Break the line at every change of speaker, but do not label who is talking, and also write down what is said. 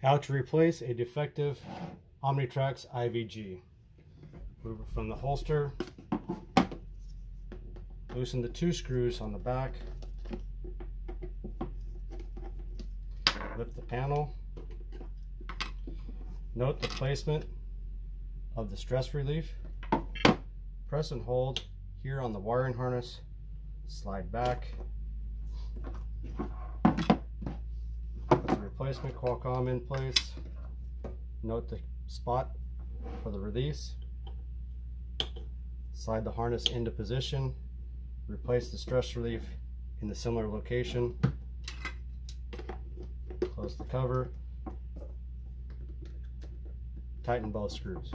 How to replace a defective Omnitracs IVG. Move it from the holster. Loosen the 2 screws on the back. Lift the panel. Note the placement of the stress relief. Press and hold here on the wiring harness. Slide back. Put the replacement Qualcomm in place. Note the spot for the release. Slide the harness into position. Replace the stress relief in the similar location. Close the cover. Tighten both screws.